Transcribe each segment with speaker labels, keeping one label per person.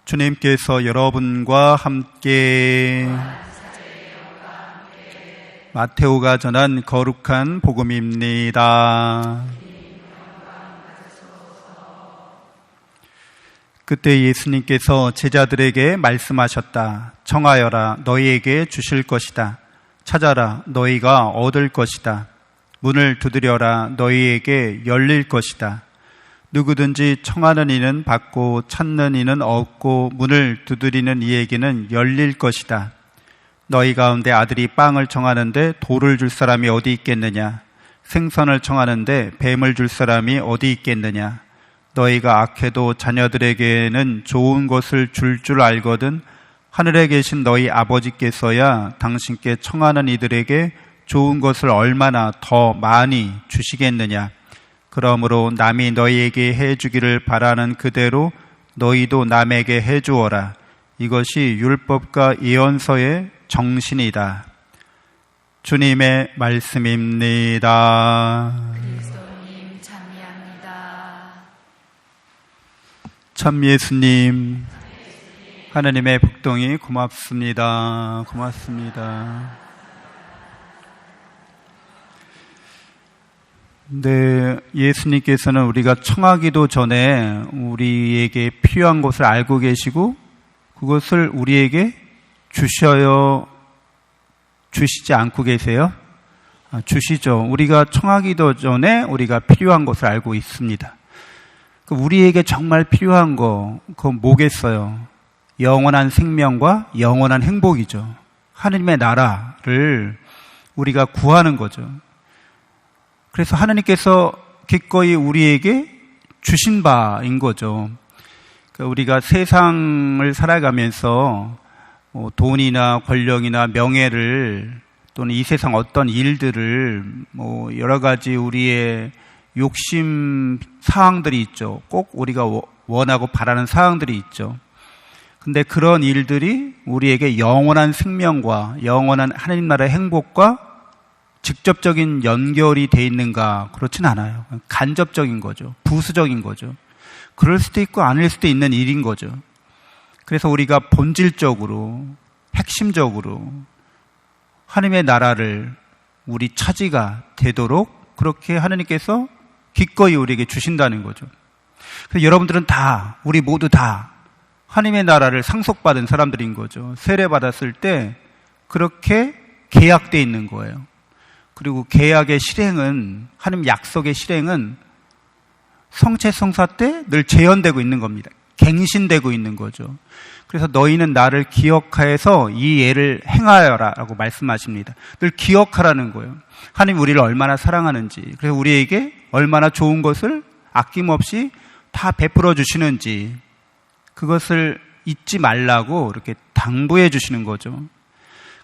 Speaker 1: 주님께서 여러분과 함께 마테오가 전한 거룩한 복음입니다. 그때 예수님께서 제자들에게 말씀하셨다. 청하여라, 너희에게 주실 것이다. 찾아라, 너희가 얻을 것이다. 문을 두드려라, 너희에게 열릴 것이다. 누구든지 청하는 이는 받고 찾는 이는 얻고 문을 두드리는 이에게는 열릴 것이다. 너희 가운데 아들이 빵을 청하는데 돌을 줄 사람이 어디 있겠느냐? 생선을 청하는데 뱀을 줄 사람이 어디 있겠느냐? 너희가 악해도 자녀들에게는 좋은 것을 줄 알거든 하늘에 계신 너희 아버지께서야 당신께 청하는 이들에게 좋은 것을 얼마나 더 많이 주시겠느냐? 그러므로 남이 너희에게 해주기를 바라는 그대로 너희도 남에게 해주어라. 이것이 율법과 예언서의 정신이다. 주님의 말씀입니다.
Speaker 2: 그리스도님 찬미합니다.
Speaker 1: 참 예수님, 하나님의 복동이 고맙습니다. 고맙습니다. 네, 예수님께서는 우리가 청하기도 전에 우리에게 필요한 것을 알고 계시고 그것을 우리에게 주시지 않고 계세요? 주시죠. 우리가 청하기도 전에 우리가 필요한 것을 알고 있습니다. 우리에게 정말 필요한 거, 그건 뭐겠어요? 영원한 생명과 영원한 행복이죠. 하느님의 나라를 우리가 구하는 거죠. 그래서 하나님께서 기꺼이 우리에게 주신 바인 거죠. 그러니까 우리가 세상을 살아가면서 돈이나 권력이나 명예를 또는 이 세상 어떤 일들을 여러 가지 우리의 욕심 사항들이 있죠. 꼭 우리가 원하고 바라는 사항들이 있죠. 근데 그런 일들이 우리에게 영원한 생명과 영원한 하나님 나라의 행복과 직접적인 연결이 돼 있는가? 그렇진 않아요. 간접적인 거죠. 부수적인 거죠. 그럴 수도 있고 아닐 수도 있는 일인 거죠. 그래서 우리가 본질적으로, 핵심적으로 하나님의 나라를 우리 차지가 되도록 그렇게 하나님께서 기꺼이 우리에게 주신다는 거죠. 그래서 여러분들은 다, 우리 모두 다 하나님의 나라를 상속받은 사람들인 거죠. 세례받았을 때 그렇게 계약되어 있는 거예요. 그리고 계약의 실행은, 하나님 약속의 실행은 성체성사 때 늘 재현되고 있는 겁니다. 갱신되고 있는 거죠. 그래서 너희는 나를 기억하여서 이 예를 행하여라 라고 말씀하십니다. 늘 기억하라는 거예요. 하나님 우리를 얼마나 사랑하는지, 그래서 우리에게 얼마나 좋은 것을 아낌없이 다 베풀어 주시는지 그것을 잊지 말라고 이렇게 당부해 주시는 거죠.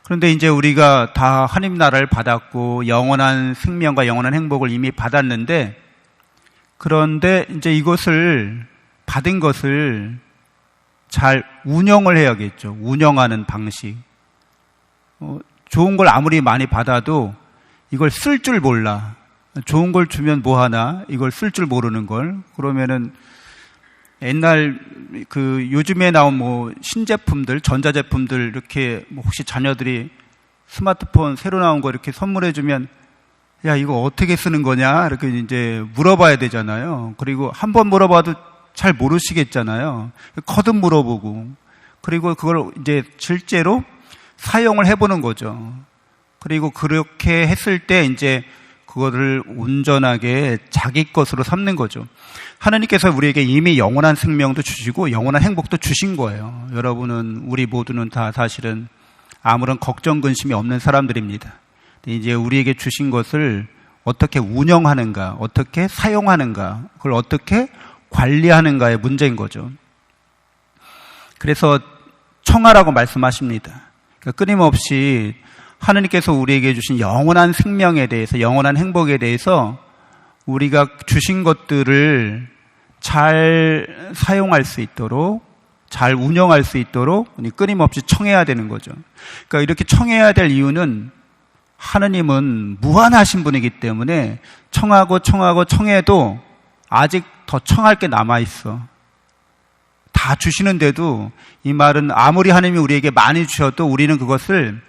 Speaker 1: 그런데 이제 우리가 다 하나님 나라를 받았고 영원한 생명과 영원한 행복을 이미 받았는데, 그런데 이제 이것을 받은 것을 잘 운영을 해야겠죠. 운영하는 방식. 좋은 걸 아무리 많이 받아도 이걸 쓸 줄 몰라. 좋은 걸 주면 뭐 하나? 이걸 쓸 줄 모르는 걸. 그러면은 옛날 요즘에 나온 신제품들, 전자제품들 이렇게 혹시 자녀들이 스마트폰 새로 나온 거 이렇게 선물해 주면 야, 이거 어떻게 쓰는 거냐? 이렇게 이제 물어봐야 되잖아요. 그리고 한 번 물어봐도 잘 모르시겠잖아요. 거듭 물어보고, 그리고 그걸 이제 실제로 사용을 해보는 거죠. 그리고 그렇게 했을 때 이제 그거를 온전하게 자기 것으로 삼는 거죠. 하나님께서 우리에게 이미 영원한 생명도 주시고 영원한 행복도 주신 거예요. 여러분은, 우리 모두는 다 사실은 아무런 걱정, 근심이 없는 사람들입니다. 이제 우리에게 주신 것을 어떻게 운영하는가, 어떻게 사용하는가, 그걸 어떻게 관리하는가의 문제인 거죠. 그래서 청하라고 말씀하십니다. 그러니까 끊임없이 하나님께서 우리에게 주신 영원한 생명에 대해서, 영원한 행복에 대해서 우리가 주신 것들을 잘 사용할 수 있도록, 잘 운영할 수 있도록 끊임없이 청해야 되는 거죠. 그러니까 이렇게 청해야 될 이유는 하나님은 무한하신 분이기 때문에 청하고 청해도 아직 더 청할 게 남아있어. 다 주시는데도 이 말은 아무리 하나님이 우리에게 많이 주셔도 우리는 그것을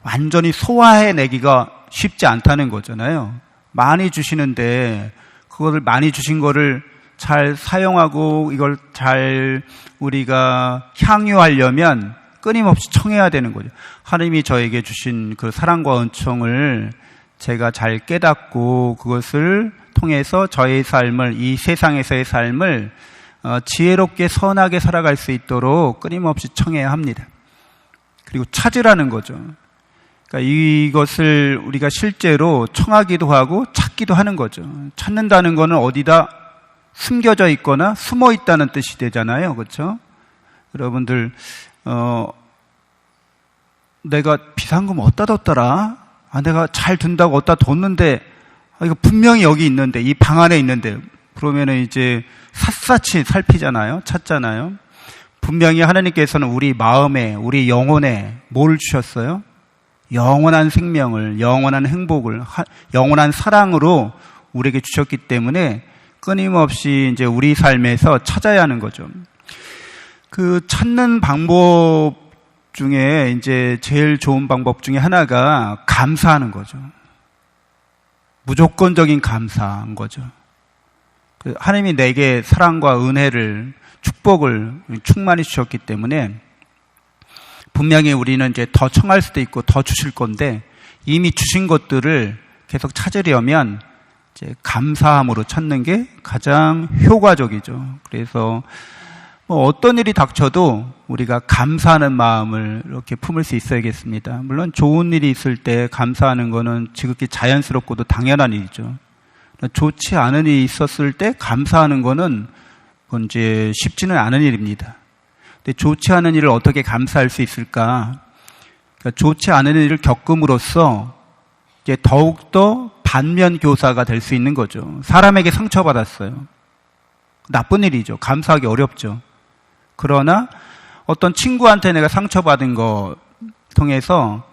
Speaker 1: 완전히 소화해내기가 쉽지 않다는 거잖아요. 많이 주시는데 그것을 많이 주신 거를 잘 사용하고 이걸 잘 우리가 향유하려면 끊임없이 청해야 되는 거죠. 하나님이 저에게 주신 그 사랑과 은총을 제가 잘 깨닫고 그것을 통해서 저의 삶을, 이 세상에서의 삶을 지혜롭게 선하게 살아갈 수 있도록 끊임없이 청해야 합니다. 그리고 찾으라는 거죠. 그러니까 이것을 우리가 실제로 청하기도 하고 찾기도 하는 거죠. 찾는다는 거는 어디다 숨겨져 있거나 숨어 있다는 뜻이 되잖아요. 그렇죠? 여러분들 내가 비상금 어디다 뒀더라? 내가 잘 둔다고 어디다 뒀는데 이거 분명히 여기 있는데, 이 방 안에 있는데, 그러면은 이제 샅샅이 살피잖아요. 찾잖아요. 분명히 하나님께서는 우리 마음에, 우리 영혼에 뭘 주셨어요? 영원한 생명을, 영원한 행복을, 영원한 사랑으로 우리에게 주셨기 때문에 끊임없이 이제 우리 삶에서 찾아야 하는 거죠. 그 찾는 방법 중에 이제 제일 좋은 방법 중에 하나가 감사하는 거죠. 무조건적인 감사한 거죠. 하나님이 내게 사랑과 은혜를, 축복을 충만히 주셨기 때문에 분명히 우리는 이제 더 청할 수도 있고 더 주실 건데 이미 주신 것들을 계속 찾으려면 이제 감사함으로 찾는 게 가장 효과적이죠. 그래서 어떤 일이 닥쳐도 우리가 감사하는 마음을 이렇게 품을 수 있어야겠습니다. 물론 좋은 일이 있을 때 감사하는 거는 지극히 자연스럽고도 당연한 일이죠. 좋지 않은 일이 있었을 때 감사하는 거는 그건 이제 쉽지는 않은 일입니다. 근데 좋지 않은 일을 어떻게 감사할 수 있을까? 그러니까 좋지 않은 일을 겪음으로써 이제 더욱더 반면 교사가 될 수 있는 거죠. 사람에게 상처받았어요. 나쁜 일이죠. 감사하기 어렵죠. 그러나 어떤 친구한테 내가 상처받은 거 통해서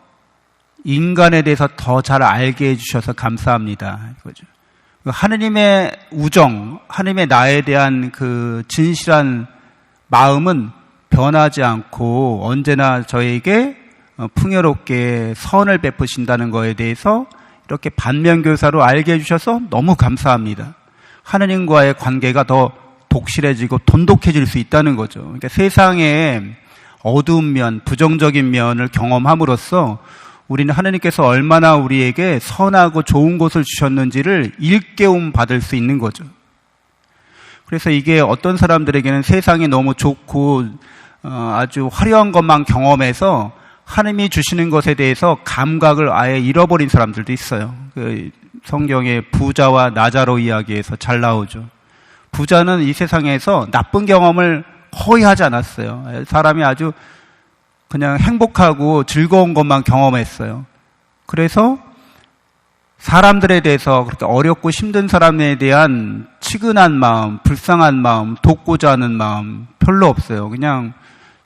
Speaker 1: 인간에 대해서 더 잘 알게 해주셔서 감사합니다. 이거죠. 하느님의 우정, 하느님의 나에 대한 그 진실한 마음은 변하지 않고 언제나 저에게 풍요롭게 선을 베푸신다는 거에 대해서 이렇게 반면교사로 알게 해주셔서 너무 감사합니다. 하느님과의 관계가 더 독실해지고 돈독해질 수 있다는 거죠. 그러니까 세상의 어두운 면, 부정적인 면을 경험함으로써 우리는 하나님께서 얼마나 우리에게 선하고 좋은 것을 주셨는지를 일깨움 받을 수 있는 거죠. 그래서 이게 어떤 사람들에게는 세상이 너무 좋고 아주 화려한 것만 경험해서 하나님이 주시는 것에 대해서 감각을 아예 잃어버린 사람들도 있어요. 그 성경의 부자와 나자로 이야기에서 잘 나오죠. 부자는 이 세상에서 나쁜 경험을 거의 하지 않았어요. 사람이 아주 그냥 행복하고 즐거운 것만 경험했어요. 그래서 사람들에 대해서 그렇게 어렵고 힘든 사람에 대한 치근한 마음, 불쌍한 마음, 돕고자 하는 마음 별로 없어요. 그냥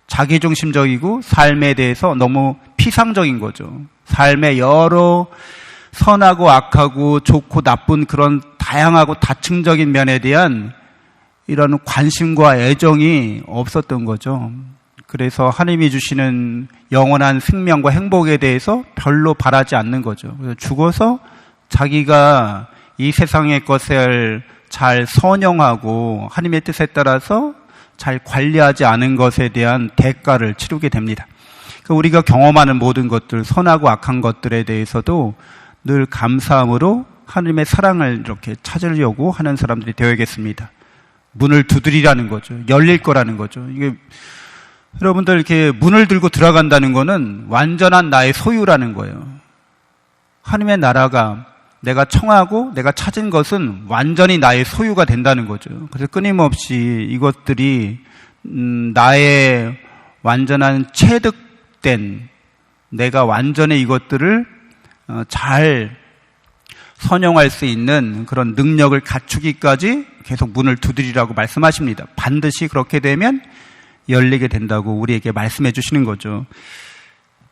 Speaker 1: 자기중심적이고 삶에 대해서 너무 피상적인 거죠. 삶의 여러 선하고 악하고 좋고 나쁜 그런 다양하고 다층적인 면에 대한 이런 관심과 애정이 없었던 거죠. 그래서 하나님이 주시는 영원한 생명과 행복에 대해서 별로 바라지 않는 거죠. 그래서 죽어서 자기가 이 세상의 것을 잘 선용하고 하나님의 뜻에 따라서 잘 관리하지 않은 것에 대한 대가를 치르게 됩니다. 그러니까 우리가 경험하는 모든 것들, 선하고 악한 것들에 대해서도 늘 감사함으로 하나님의 사랑을 이렇게 찾으려고 하는 사람들이 되어야겠습니다. 문을 두드리라는 거죠. 열릴 거라는 거죠. 이게 여러분들 이렇게 문을 들고 들어간다는 거는 완전한 나의 소유라는 거예요. 하나님의 나라가 내가 청하고 내가 찾은 것은 완전히 나의 소유가 된다는 거죠. 그래서 끊임없이 이것들이 나의 완전한 체득된 내가 완전히 이것들을 잘 선용할 수 있는 그런 능력을 갖추기까지 계속 문을 두드리라고 말씀하십니다. 반드시 그렇게 되면 열리게 된다고 우리에게 말씀해 주시는 거죠.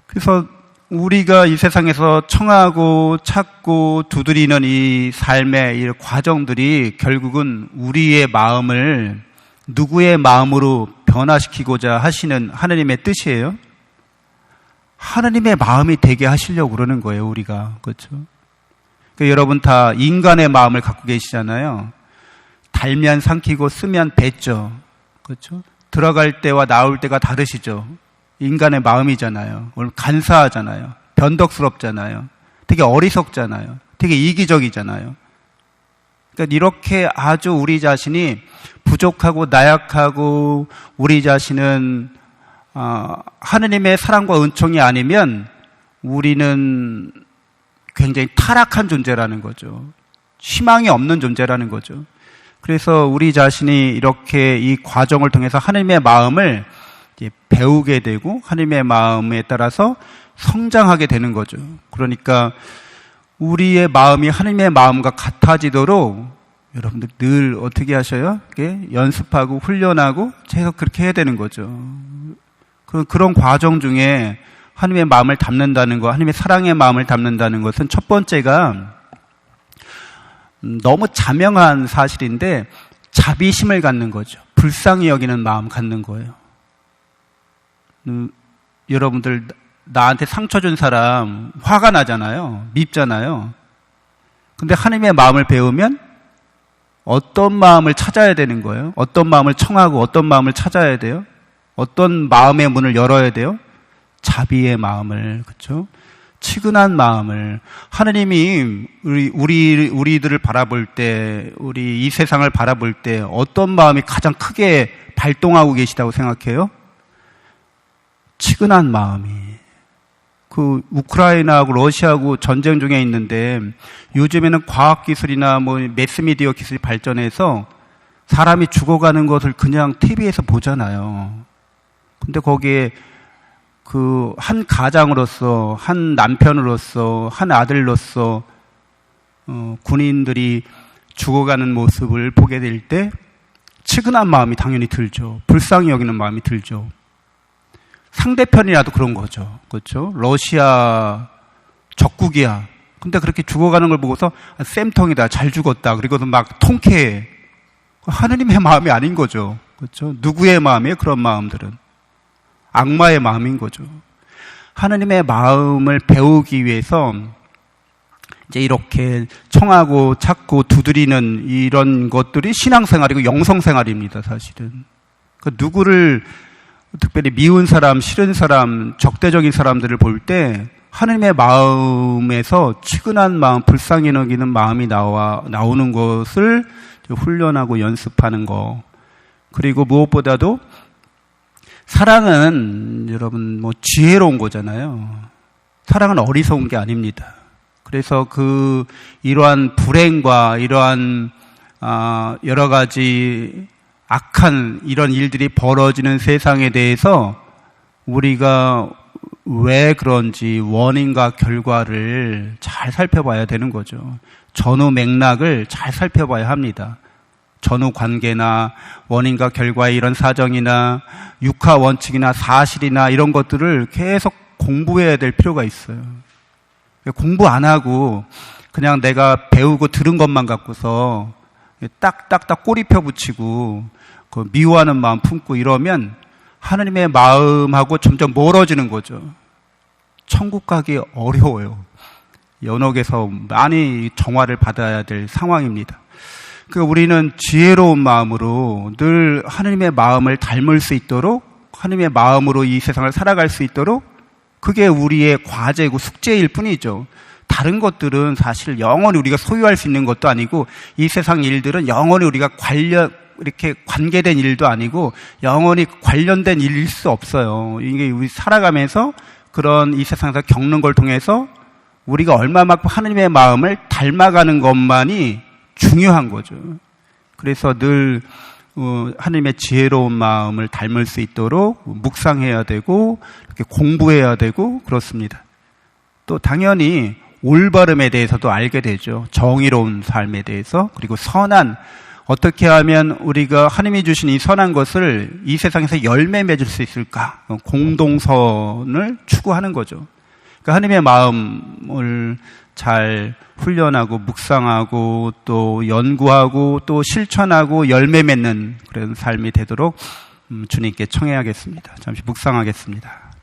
Speaker 1: 그래서 우리가 이 세상에서 청하고 찾고 두드리는 이 삶의 이 과정들이 결국은 우리의 마음을 누구의 마음으로 변화시키고자 하시는 하나님의 뜻이에요. 하나님의 마음이 되게 하시려고 그러는 거예요, 우리가. 그렇죠? 그러니까 여러분 다 인간의 마음을 갖고 계시잖아요. 달면 삼키고 쓰면 뱉죠. 그렇죠? 들어갈 때와 나올 때가 다르시죠. 인간의 마음이잖아요. 오늘 간사하잖아요. 변덕스럽잖아요. 되게 어리석잖아요. 되게 이기적이잖아요. 그러니까 이렇게 아주 우리 자신이 부족하고 나약하고 우리 자신은 하느님의 사랑과 은총이 아니면 우리는 굉장히 타락한 존재라는 거죠. 희망이 없는 존재라는 거죠. 그래서 우리 자신이 이렇게 이 과정을 통해서 하느님의 마음을 이제 배우게 되고 하느님의 마음에 따라서 성장하게 되는 거죠. 그러니까 우리의 마음이 하느님의 마음과 같아지도록 여러분들 늘 어떻게 하셔요? 연습하고 훈련하고 계속 그렇게 해야 되는 거죠. 그런 과정 중에 하느님의 마음을 담는다는 거, 하느님의 사랑의 마음을 담는다는 것은 첫 번째가 너무 자명한 사실인데 자비심을 갖는 거죠. 불쌍히 여기는 마음 갖는 거예요. 여러분들 나한테 상처 준 사람 화가 나잖아요. 밉잖아요. 근데 하느님의 마음을 배우면 어떤 마음을 찾아야 되는 거예요? 어떤 마음을 청하고 어떤 마음을 찾아야 돼요? 어떤 마음의 문을 열어야 돼요? 자비의 마음을, 그렇죠? 치근한 마음을. 하느님이 우리들을 바라볼 때, 우리 이 세상을 바라볼 때 어떤 마음이 가장 크게 발동하고 계시다고 생각해요? 치근한 마음이. 그 우크라이나하고 러시아하고 전쟁 중에 있는데 요즘에는 과학기술이나 뭐 매스미디어 기술이 발전해서 사람이 죽어가는 것을 그냥 TV에서 보잖아요. 근데 거기에 그 한 가장으로서, 한 남편으로서, 한 아들로서 군인들이 죽어가는 모습을 보게 될 때 치근한 마음이 당연히 들죠. 불쌍히 여기는 마음이 들죠. 상대편이라도 그런 거죠. 그렇죠? 러시아 적국이야. 근데 그렇게 죽어가는 걸 보고서 쌤통이다. 잘 죽었다. 그리고서 막 통쾌해. 하느님의 마음이 아닌 거죠. 그렇죠? 누구의 마음이에요? 그런 마음들은. 악마의 마음인 거죠. 하느님의 마음을 배우기 위해서 이제 이렇게 청하고 찾고 두드리는 이런 것들이 신앙생활이고 영성생활입니다, 사실은. 그러니까 누구를 특별히 미운 사람, 싫은 사람, 적대적인 사람들을 볼 때 하느님의 마음에서 치근한 마음, 불쌍히 여기는 마음이 나오는 것을 훈련하고 연습하는 거. 그리고 무엇보다도 사랑은 여러분 뭐 지혜로운 거잖아요. 사랑은 어리석은 게 아닙니다. 그래서 이러한 불행과 이러한 여러 가지 악한 이런 일들이 벌어지는 세상에 대해서 우리가 왜 그런지 원인과 결과를 잘 살펴봐야 되는 거죠. 전후 맥락을 잘 살펴봐야 합니다. 전후 관계나 원인과 결과의 이런 사정이나 육하 원칙이나 사실이나 이런 것들을 계속 공부해야 될 필요가 있어요. 공부 안 하고 그냥 내가 배우고 들은 것만 갖고서 딱딱딱 꼬리표 붙이고 미워하는 마음 품고 이러면 하느님의 마음하고 점점 멀어지는 거죠. 천국 가기 어려워요. 연옥에서 많이 정화를 받아야 될 상황입니다. 그러니까 우리는 지혜로운 마음으로 늘 하느님의 마음을 닮을 수 있도록 하느님의 마음으로 이 세상을 살아갈 수 있도록 그게 우리의 과제고 숙제일 뿐이죠. 다른 것들은 사실 영원히 우리가 소유할 수 있는 것도 아니고 이 세상 일들은 영원히 우리가 이렇게 관계된 일도 아니고 영원히 관련된 일일 수 없어요. 이게 우리 살아가면서 그런 이 세상에서 겪는 걸 통해서 우리가 얼마만큼 하느님의 마음을 닮아가는 것만이 중요한 거죠. 그래서 늘 하느님의 지혜로운 마음을 닮을 수 있도록 묵상해야 되고 이렇게 공부해야 되고 그렇습니다. 또 당연히 올바름에 대해서도 알게 되죠. 정의로운 삶에 대해서 그리고 선한 어떻게 하면 우리가 하나님이 주신 이 선한 것을 이 세상에서 열매 맺을 수 있을까? 공동선을 추구하는 거죠. 그러니까 하나님의 마음을 잘 훈련하고 묵상하고 또 연구하고 또 실천하고 열매 맺는 그런 삶이 되도록 주님께 청해야겠습니다. 잠시 묵상하겠습니다.